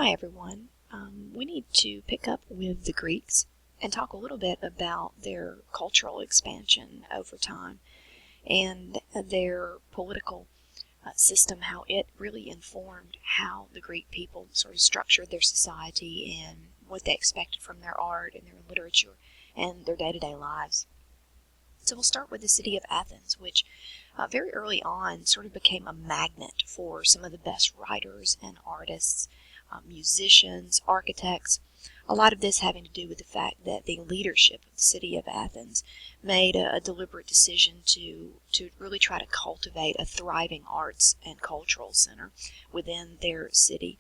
Hi everyone. We need to pick up with the Greeks and talk a little bit about their cultural expansion over time and their political system, how it really informed how the Greek people sort of structured their society and what they expected from their art and their literature and their day-to-day lives. So we'll start with the city of Athens, which very early on sort of became a magnet for some of the best writers and artists, musicians, architects. A lot of this having to do with the fact that the leadership of the city of Athens made a deliberate decision to really try to cultivate a thriving arts and cultural center within their city.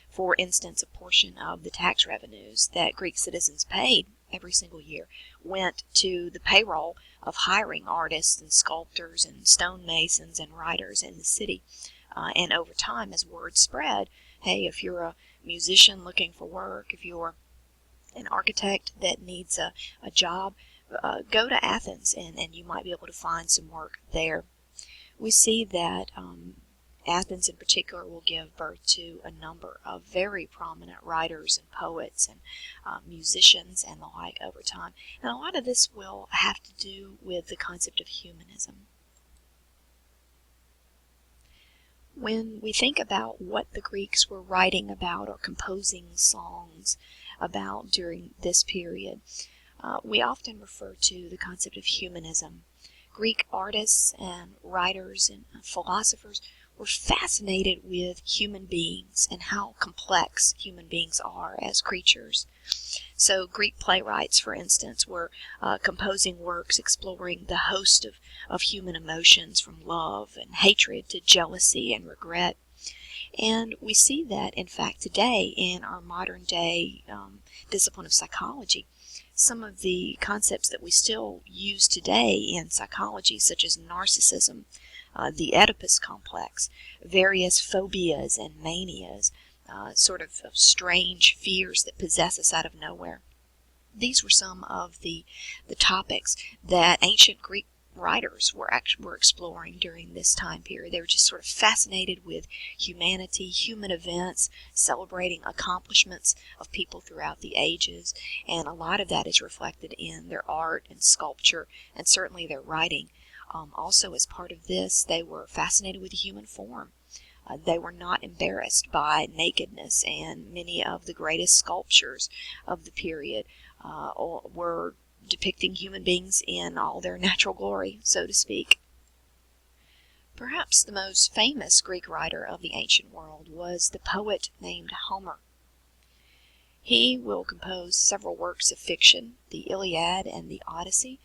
For instance, a portion of the tax revenues that Greek citizens paid every single year went to the payroll of hiring artists and sculptors and stonemasons and writers in the city. And over time, as word spread, hey, if you're a musician looking for work, if you're an architect that needs a job, go to Athens and you might be able to find some work there. We see that Athens in particular will give birth to a number of very prominent writers and poets and musicians and the like over time. And a lot of this will have to do with the concept of humanism. When we think about what the Greeks were writing about or composing songs about during this period, we often refer to the concept of humanism. Greek artists and writers and philosophers were fascinated with human beings and how complex human beings are as creatures. So Greek playwrights, for instance, were composing works exploring the host of human emotions, from love and hatred to jealousy and regret. And we see that, in fact, today in our modern day discipline of psychology, some of the concepts that we still use today in psychology, such as narcissism, the Oedipus complex, various phobias and manias, sort of strange fears that possess us out of nowhere. These were some of the topics that ancient Greek writers were exploring during this time period. They were just sort of fascinated with humanity, human events, celebrating accomplishments of people throughout the ages, and a lot of that is reflected in their art and sculpture and certainly their writing. Also, as part of this, they were fascinated with the human form. They were not embarrassed by nakedness, and many of the greatest sculptures of the period were depicting human beings in all their natural glory, so to speak. Perhaps the most famous Greek writer of the ancient world was the poet named Homer. He will compose several works of fiction, the Iliad and the Odyssey,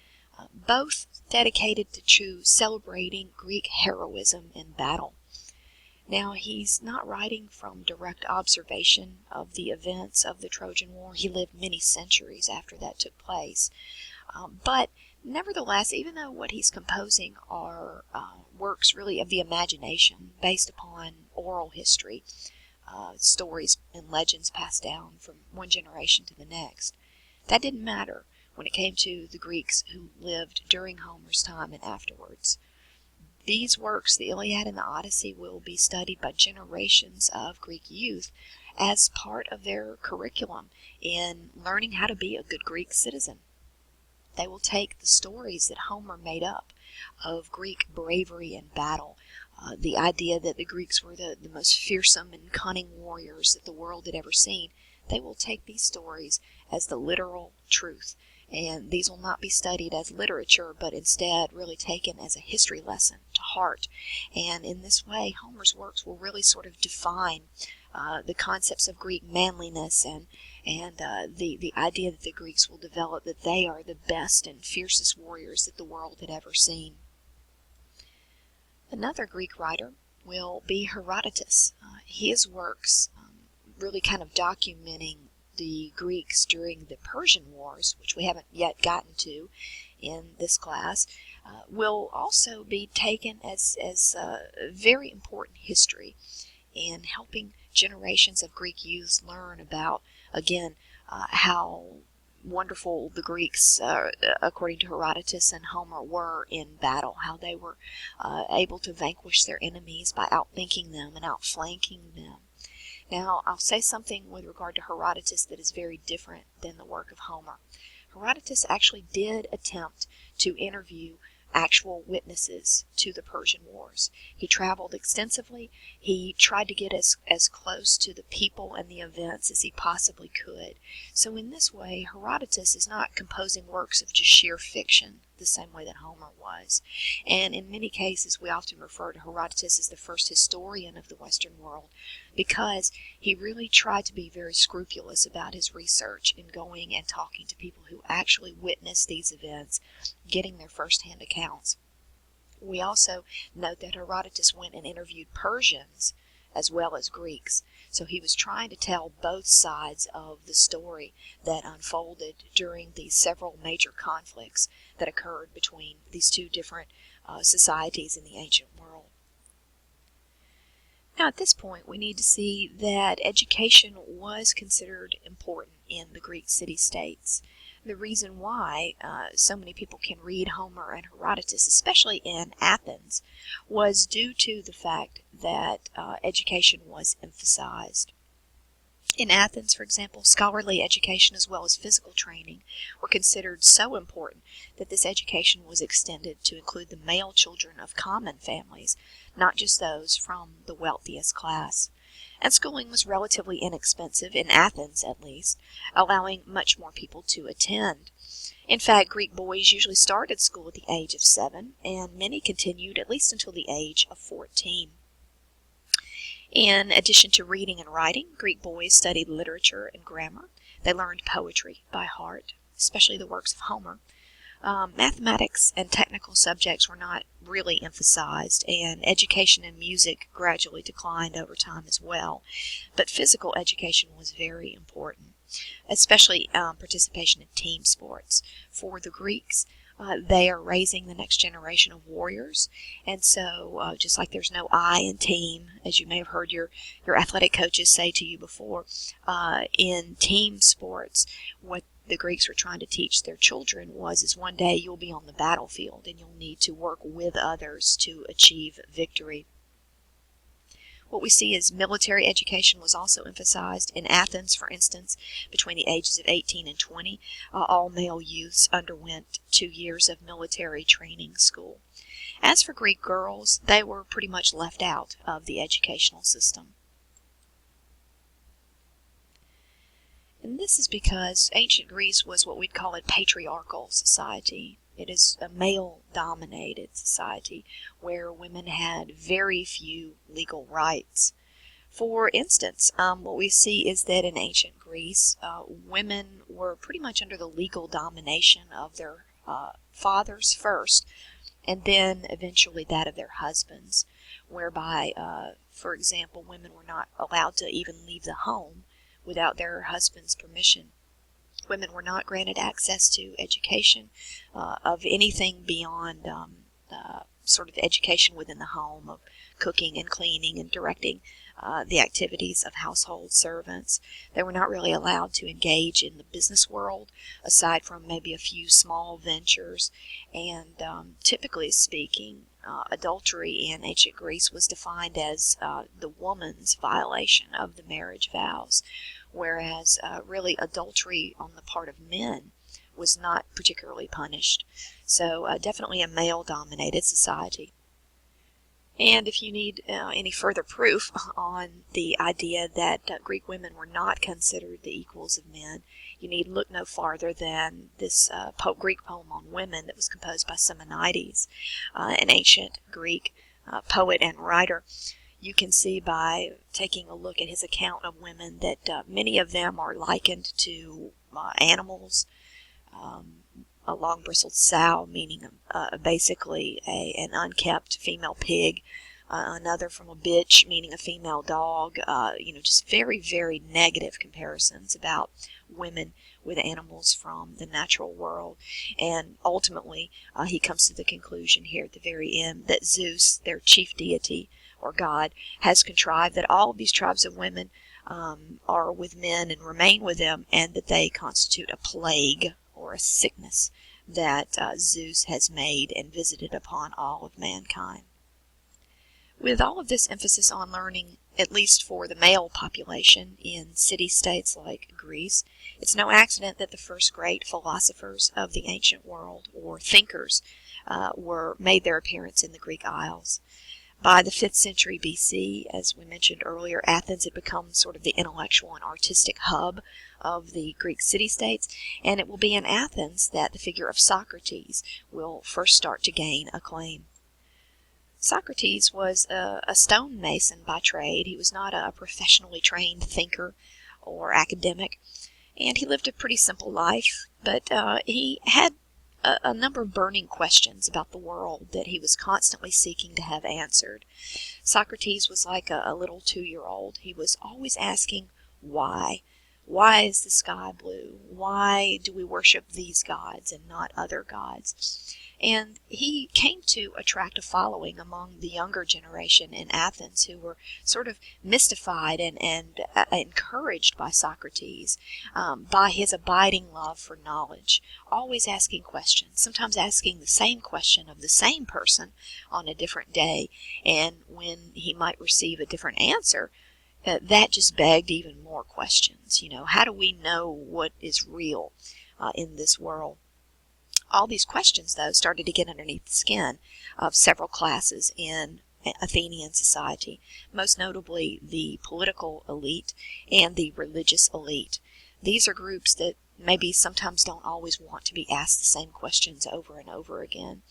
both dedicated to celebrating Greek heroism in battle. Now, he's not writing from direct observation of the events of the Trojan War. He lived many centuries after that took place. But nevertheless, even though what he's composing are works really of the imagination based upon oral history, stories and legends passed down from one generation to the next, that didn't matter when it came to the Greeks who lived during Homer's time and afterwards. These works, the Iliad and the Odyssey, will be studied by generations of Greek youth as part of their curriculum in learning how to be a good Greek citizen. They will take the stories that Homer made up of Greek bravery and battle, the idea that the Greeks were the most fearsome and cunning warriors that the world had ever seen. They will take these stories as the literal truth, and these will not be studied as literature, but instead really taken as a history lesson to heart. And in this way, Homer's works will really sort of define the concepts of Greek manliness and the idea that the Greeks will develop that they are the best and fiercest warriors that the world had ever seen. Another Greek writer will be Herodotus. His works really kind of documenting the Greeks during the Persian Wars, which we haven't yet gotten to in this class, will also be taken as very important history in helping generations of Greek youths learn about, again, how wonderful the Greeks, according to Herodotus and Homer, were in battle, how they were able to vanquish their enemies by outthinking them and outflanking them. Now, I'll say something with regard to Herodotus that is very different than the work of Homer. Herodotus actually did attempt to interview actual witnesses to the Persian Wars. He traveled extensively. He tried to get as close to the people and the events as he possibly could. So in this way, Herodotus is not composing works of just sheer fiction the same way that Homer was. And in many cases, we often refer to Herodotus as the first historian of the Western world because he really tried to be very scrupulous about his research in going and talking to people who actually witnessed these events, getting their first-hand accounts. We also note that Herodotus went and interviewed Persians as well as Greeks. So he was trying to tell both sides of the story that unfolded during these several major conflicts that occurred between these two different societies in the ancient world. Now, at this point, we need to see that education was considered important in the Greek city-states. The reason why so many people can read Homer and Herodotus, especially in Athens, was due to the fact that education was emphasized. In Athens, for example, scholarly education as well as physical training were considered so important that this education was extended to include the male children of common families, not just those from the wealthiest class. And schooling was relatively inexpensive, in Athens at least, allowing much more people to attend. In fact, Greek boys usually started school at the age of 7, and many continued at least until the age of 14. In addition to reading and writing, Greek boys studied literature and grammar. They learned poetry by heart, especially the works of Homer. Mathematics and technical subjects were not really emphasized, and education in music gradually declined over time as well. But physical education was very important, especially participation in team sports. For the Greeks, they are raising the next generation of warriors, and so just like there's no I in team, as you may have heard your athletic coaches say to you before, in team sports, what the Greeks were trying to teach their children is one day you'll be on the battlefield and you'll need to work with others to achieve victory. What we see is military education was also emphasized. In Athens, for instance, between the ages of 18 and 20, all male youths underwent 2 years of military training school. As for Greek girls, they were pretty much left out of the educational system. And this is because ancient Greece was what we'd call a patriarchal society. It is a male-dominated society where women had very few legal rights. For instance, what we see is that in ancient Greece, women were pretty much under the legal domination of their fathers first, and then eventually that of their husbands, whereby, for example, women were not allowed to even leave the home without their husband's permission. Women were not granted access to education of anything beyond sort of education within the home of cooking and cleaning and directing the activities of household servants. They were not really allowed to engage in the business world, aside from maybe a few small ventures. And typically speaking, adultery in ancient Greece was defined as the woman's violation of the marriage vows, whereas really adultery on the part of men was not particularly punished. So definitely a male-dominated society. And if you need any further proof on the idea that Greek women were not considered the equals of men, you need look no farther than this Greek poem on women that was composed by Simonides, an ancient Greek poet and writer. You can see by taking a look at his account of women that many of them are likened to animals. A long-bristled sow, meaning basically an unkept female pig. Another from a bitch, meaning a female dog. Just very, very negative comparisons about women with animals from the natural world. And ultimately, he comes to the conclusion here at the very end that Zeus, their chief deity or god, has contrived that all of these tribes of women are with men and remain with them, and that they constitute a plague or a sickness that Zeus has made and visited upon all of mankind. With all of this emphasis on learning, at least for the male population in city-states like Greece, it's no accident that the first great philosophers of the ancient world, or thinkers, made their appearance in the Greek Isles. By the 5th century BC, as we mentioned earlier, Athens had become sort of the intellectual and artistic hub of the Greek city-states, and it will be in Athens that the figure of Socrates will first start to gain acclaim. Socrates was a stonemason by trade. He was not a professionally trained thinker or academic, and he lived a pretty simple life, but he had a number of burning questions about the world that he was constantly seeking to have answered. Socrates was like a little 2-year-old. He was always asking, why? Why is the sky blue? Why do we worship these gods and not other gods? And he came to attract a following among the younger generation in Athens who were sort of mystified and encouraged by Socrates, by his abiding love for knowledge, always asking questions, sometimes asking the same question of the same person on a different day, and when he might receive a different answer, that just begged even more questions. How do we know what is real in this world? All these questions, though, started to get underneath the skin of several classes in Athenian society, most notably the political elite and the religious elite. These are groups that maybe sometimes don't always want to be asked the same questions over and over again.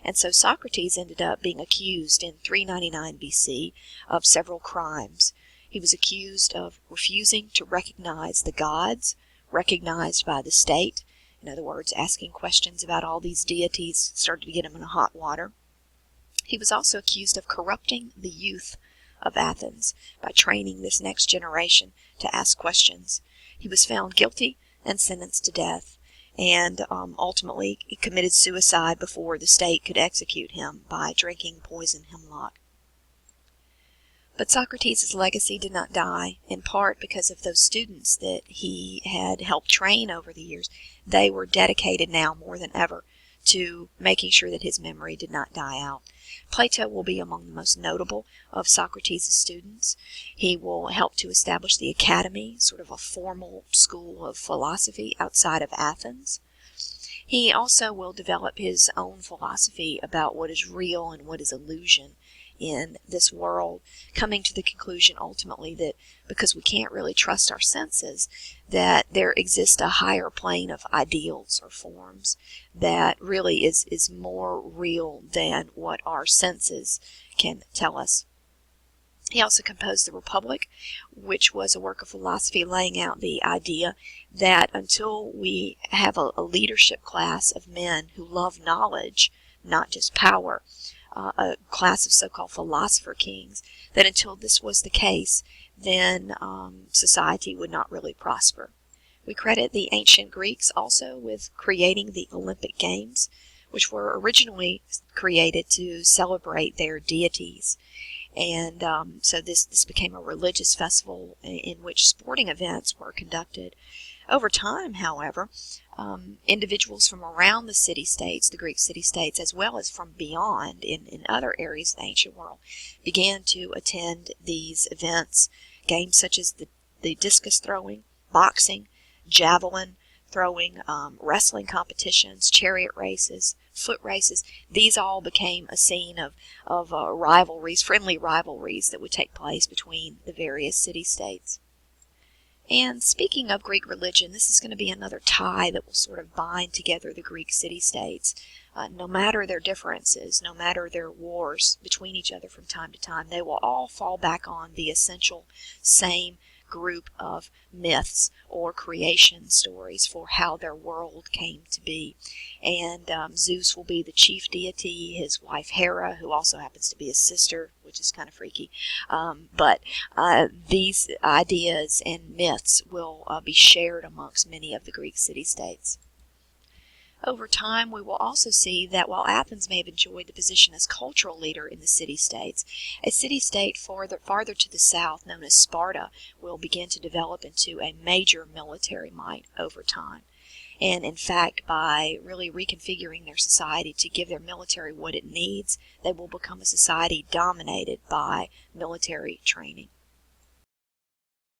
And so Socrates ended up being accused in 399 BC of several crimes. He was accused of refusing to recognize the gods recognized by the state. In other words, asking questions about all these deities started to get him in hot water. He was also accused of corrupting the youth of Athens by training this next generation to ask questions. He was found guilty and sentenced to death, and ultimately he committed suicide before the state could execute him by drinking poison hemlock. But Socrates' legacy did not die, in part because of those students that he had helped train over the years. They were dedicated now more than ever to making sure that his memory did not die out. Plato will be among the most notable of Socrates' students. He will help to establish the academy, sort of a formal school of philosophy outside of Athens. He also will develop his own philosophy about what is real and what is illusion in this world, coming to the conclusion ultimately that because we can't really trust our senses, that there exists a higher plane of ideals or forms that really is more real than what our senses can tell us. He also composed the Republic, which was a work of philosophy laying out the idea that until we have a leadership class of men who love knowledge, not just power, a class of so-called philosopher kings, that until this was the case, then society would not really prosper. We credit the ancient Greeks also with creating the Olympic Games, which were originally created to celebrate their deities. And so this became a religious festival in which sporting events were conducted. Over time, however, individuals from around the city-states, the Greek city-states, as well as from beyond in other areas of the ancient world, began to attend these events. Games such as the discus throwing, boxing, javelin throwing, wrestling competitions, chariot races, foot races, these all became a scene of rivalries, friendly rivalries that would take place between the various city-states. And speaking of Greek religion, this is going to be another tie that will sort of bind together the Greek city-states. No matter their differences, no matter their wars between each other from time to time, they will all fall back on the essential same group of myths or creation stories for how their world came to be. And Zeus will be the chief deity, his wife Hera, who also happens to be his sister, which is kind of freaky. But these ideas and myths will be shared amongst many of the Greek city-states. Over time, we will also see that while Athens may have enjoyed the position as cultural leader in the city-states, a city-state farther to the south, known as Sparta, will begin to develop into a major military might over time. And in fact, by really reconfiguring their society to give their military what it needs, they will become a society dominated by military training.